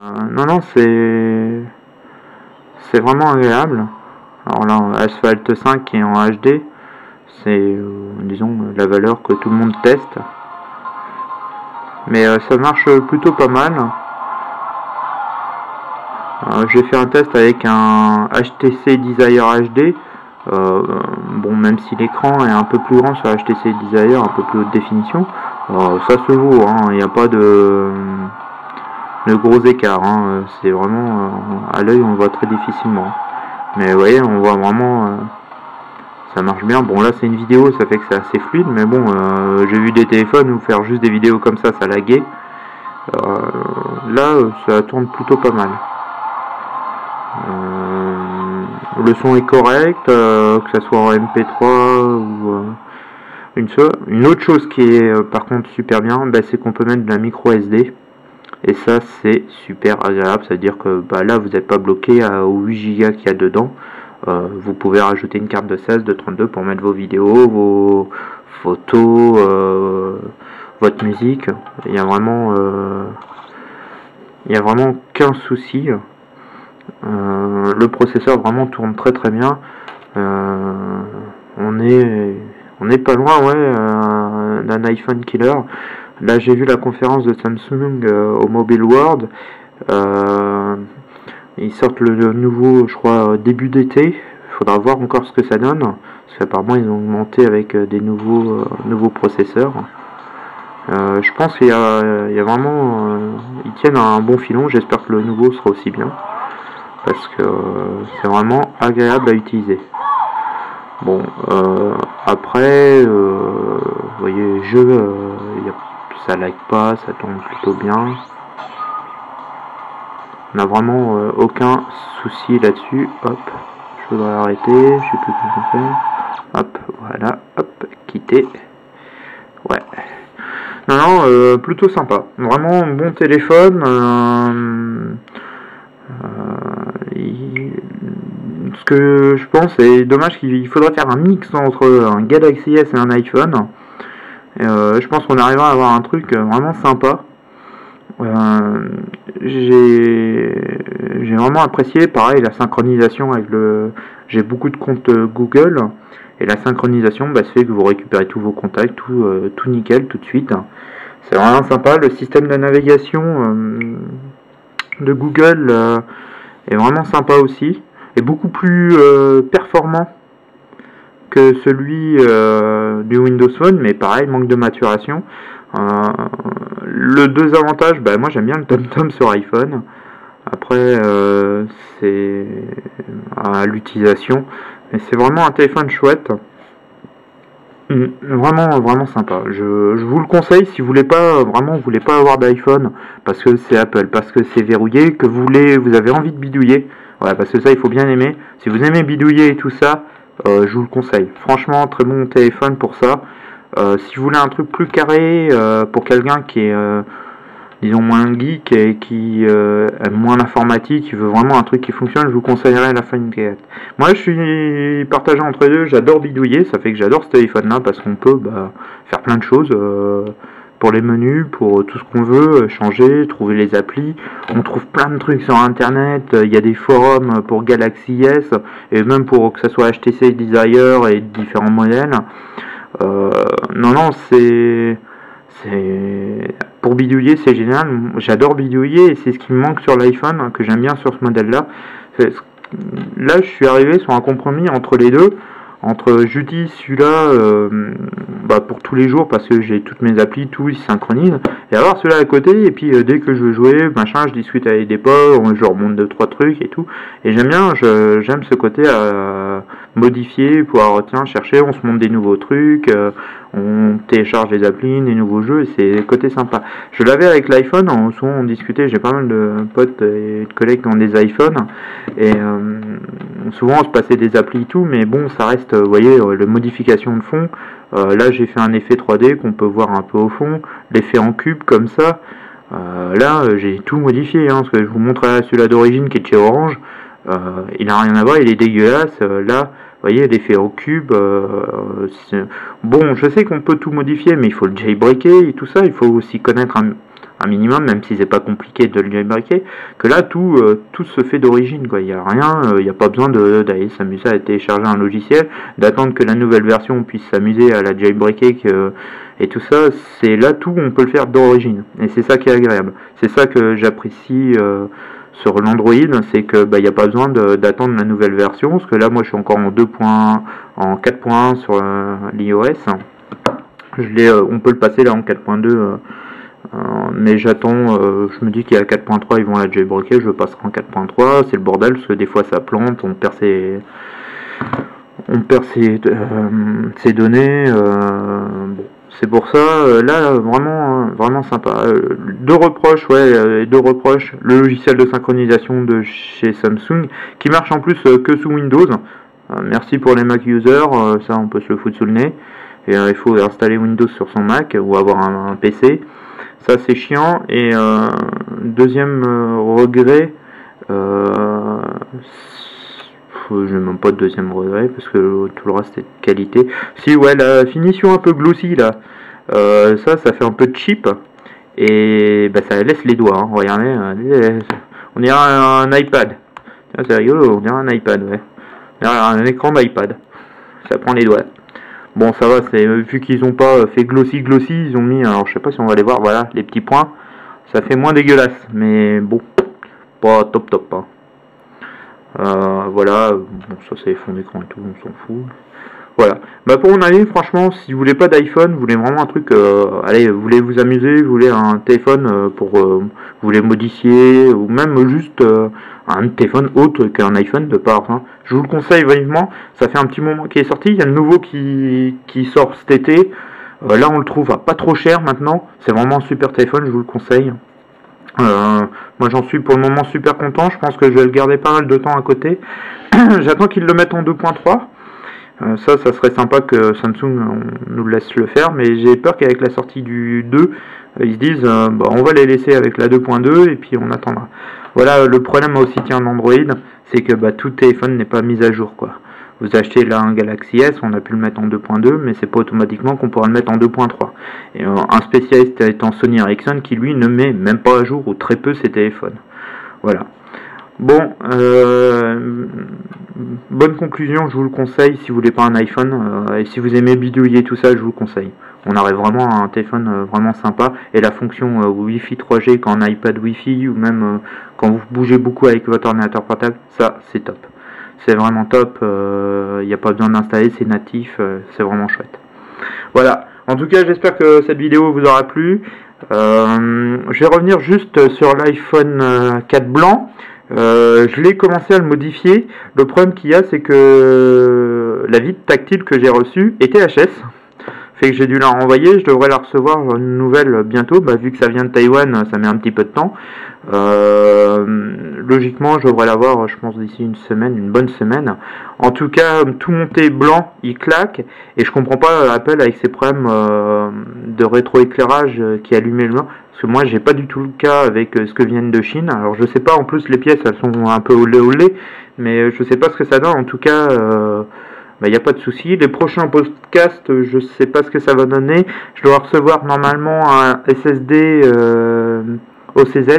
Non, non, c'est vraiment agréable. Alors là, Asphalt 5 qui est en HD, c'est, disons, la valeur que tout le monde teste. Mais ça marche plutôt pas mal. J'ai fait un test avec un HTC Desire HD. Bon, même si l'écran est un peu plus grand sur HTC Desire, un peu plus haute définition, ça se vaut, hein, il n'y a pas de gros écarts, hein, c'est vraiment à l'œil on le voit très difficilement. Mais vous voyez, on voit vraiment ça marche bien. Bon, là c'est une vidéo, ça fait que c'est assez fluide, mais bon, j'ai vu des téléphones où faire juste des vidéos comme ça laguait. Là, ça tourne plutôt pas mal. Le son est correct, que ce soit en MP3 ou une autre chose qui est par contre super bien, bah, c'est qu'on peut mettre de la micro SD. Et ça c'est super agréable, c'est à dire que bah, là vous n'êtes pas bloqué aux 8 Go qu'il y a dedans. Vous pouvez rajouter une carte de 16, de 32 pour mettre vos vidéos, vos photos, votre musique. Il y a vraiment aucun souci. Le processeur vraiment tourne très très bien. On est pas loin, ouais, d'un iPhone killer. Là j'ai vu la conférence de Samsung au Mobile World. Ils sortent le nouveau, je crois, début d'été. Il faudra voir encore ce que ça donne, parce qu'apparemment ils ont augmenté avec des nouveaux processeurs. Je pense qu'il y a vraiment, ils tiennent un bon filon. J'espère que le nouveau sera aussi bien, parce que c'est vraiment agréable à utiliser. Bon, après, vous voyez, ça lag pas, ça tourne plutôt bien. On n'a vraiment aucun souci là-dessus. Hop, je voudrais arrêter, je sais plus comment on fait. Hop, voilà, hop, quitter. Ouais. Non, plutôt sympa. Vraiment un bon téléphone. Ce que je pense, c'est dommage qu'il faudrait faire un mix entre un Galaxy S et un iPhone. Je pense qu'on arrivera à avoir un truc vraiment sympa. J'ai vraiment apprécié, pareil, la synchronisation avec j'ai beaucoup de comptes Google, et la synchronisation se fait que vous récupérez tous vos contacts, tout nickel tout de suite. C'est vraiment sympa. Le système de navigation de Google est vraiment sympa aussi, et beaucoup plus performant que celui du Windows Phone, mais pareil, manque de maturation. Le désavantage, moi j'aime bien le TomTom sur iPhone. Après, c'est à l'utilisation, mais c'est vraiment un téléphone chouette. Vraiment sympa. Je vous le conseille si vous voulez pas avoir d'iPhone parce que c'est Apple, parce que c'est verrouillé, que vous avez envie de bidouiller. Ouais, parce que ça il faut bien aimer. Si vous aimez bidouiller et tout ça, je vous le conseille. Franchement, très bon téléphone pour ça. Si vous voulez un truc plus carré pour quelqu'un qui est disons moins geek et qui aime moins l'informatique, qui veut vraiment un truc qui fonctionne, je vous conseillerais la Finecast. Moi je suis partagé entre les deux, j'adore bidouiller, ça fait que j'adore ce téléphone là parce qu'on peut faire plein de choses pour les menus, pour tout ce qu'on veut, changer, trouver les applis. On trouve plein de trucs sur internet, il y a des forums pour Galaxy S et même pour que ce soit HTC Desire et différents modèles. Non, c'est pour bidouiller, c'est génial. J'adore bidouiller et c'est ce qui me manque sur l'iPhone, que j'aime bien sur ce modèle là. Là je suis arrivé sur un compromis entre les deux, entre j'utilise celui-là pour tous les jours parce que j'ai toutes mes applis, tout il synchronise, et avoir celui-là à côté, et puis dès que je veux jouer machin, je discute avec des potes, je remonte 2-3 trucs et tout, et j'aime bien, j'aime ce côté à modifier, pouvoir chercher, on se monte des nouveaux trucs, on télécharge des applis, des nouveaux jeux, et c'est le côté sympa. Je l'avais avec l'iPhone, souvent on discutait, j'ai pas mal de potes et de collègues qui ont des iPhones, et souvent on se passait des applis et tout, mais bon, ça reste, vous voyez, la modification de fond. Là j'ai fait un effet 3D qu'on peut voir un peu au fond, l'effet en cube comme ça. Là j'ai tout modifié, parce que je vous montrerai celui-là d'origine qui est de chez Orange. Il n'a rien à voir, il est dégueulasse. Là voyez l'effet au cube. Bon, je sais qu'on peut tout modifier, mais il faut le jailbreaker et tout ça. Il faut aussi connaître un minimum, même si c'est pas compliqué de le jailbreaker, que là tout se fait d'origine, quoi. Il n'y a rien, il n'y a pas besoin d'aller s'amuser à télécharger un logiciel, d'attendre que la nouvelle version puisse s'amuser à la jailbreaker et tout ça. C'est là tout, on peut le faire d'origine, et c'est ça qui est agréable. C'est ça que j'apprécie sur l'Android, c'est que il n'y a pas besoin d'attendre la nouvelle version, parce que là moi je suis encore en 4.1 sur l'iOS. On peut le passer là en 4.2. Mais j'attends, je me dis qu'il y a 4.3 ils vont la jailbreaker, je passerai en 4.3, c'est le bordel parce que des fois ça plante, on perd ses données, bon, c'est pour ça, là vraiment sympa. Deux reproches, le logiciel de synchronisation de chez Samsung qui marche en plus que sous Windows. Merci pour les Mac users, ça on peut se le foutre sous le nez, et il faut installer Windows sur son Mac ou avoir un PC. Ça c'est chiant. Et deuxième regret, j'ai même pas de deuxième regret parce que tout le reste est de qualité. Si ouais, la finition un peu glossy là, ça fait un peu cheap et ça laisse les doigts. Hein. Regardez, on dirait un iPad. C'est rigolo, on dirait un iPad, ouais. On dirait un écran d'iPad. Ça prend les doigts. Bon, ça va, c'est vu qu'ils ont pas fait glossy, ils ont mis, alors je sais pas si on va les voir, voilà, les petits points, ça fait moins dégueulasse, mais bon, pas top, hein. Voilà, bon, ça c'est fond d'écran et tout, on s'en fout. Voilà, pour mon avis, franchement, si vous voulez pas d'iPhone, vous voulez vraiment un truc, allez, vous voulez vous amuser, vous voulez un téléphone vous voulez modifier, ou même juste un téléphone autre qu'un iPhone de part, hein. Je vous le conseille vivement, ça fait un petit moment qu'il est sorti, il y a le nouveau qui sort cet été, là on le trouve à pas trop cher maintenant, c'est vraiment un super téléphone, je vous le conseille. Moi j'en suis pour le moment super content, je pense que je vais le garder pas mal de temps à côté. J'attends qu'ils le mettent en 2.3. Ça serait sympa que Samsung nous laisse le faire, mais j'ai peur qu'avec la sortie du 2, ils se disent on va les laisser avec la 2.2 et puis on attendra. Voilà, le problème aussi tient en Android, c'est que tout téléphone n'est pas mis à jour, quoi. Vous achetez là un Galaxy S, on a pu le mettre en 2.2, mais c'est pas automatiquement qu'on pourra le mettre en 2.3. Et un spécialiste étant Sony Ericsson qui lui ne met même pas à jour ou très peu ses téléphones. Voilà. Bon, bonne conclusion, je vous le conseille si vous voulez pas un iPhone, et si vous aimez bidouiller tout ça, je vous le conseille. On arrive vraiment à un téléphone vraiment sympa, et la fonction Wi-Fi 3G quand un iPad Wi-Fi, ou même quand vous bougez beaucoup avec votre ordinateur portable, ça c'est top. C'est vraiment top, il n'y a pas besoin d'installer, c'est natif, c'est vraiment chouette. Voilà, en tout cas j'espère que cette vidéo vous aura plu. Je vais revenir juste sur l'iPhone 4 blanc. Je l'ai commencé à le modifier. Le problème qu'il y a, c'est que la vis tactile que j'ai reçue était HS. Fait que j'ai dû la renvoyer. Je devrais la recevoir une nouvelle bientôt. Vu que ça vient de Taïwan, ça met un petit peu de temps. Logiquement, je devrais l'avoir, je pense, d'ici une semaine, une bonne semaine. En tout cas, tout monté blanc, il claque. Et je comprends pas Apple avec ses problèmes de rétroéclairage qui allumait le blanc. Parce que moi, j'ai pas du tout le cas avec ce que viennent de Chine. Alors, je sais pas, en plus, les pièces, elles sont un peu olé, mais je sais pas ce que ça donne. En tout cas, il n'y a pas de souci. Les prochains podcasts, je sais pas ce que ça va donner. Je dois recevoir normalement un SSD OCZ.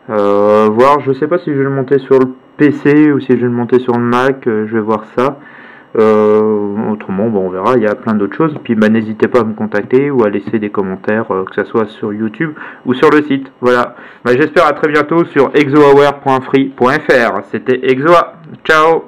Voir, je sais pas si je vais le monter sur le PC ou si je vais le monter sur le Mac. Je vais voir ça. Autrement, on verra, il y a plein d'autres choses. Puis n'hésitez pas à me contacter ou à laisser des commentaires, que ce soit sur YouTube ou sur le site. Voilà, j'espère à très bientôt sur exohour.free.fr. C'était Exoa, ciao.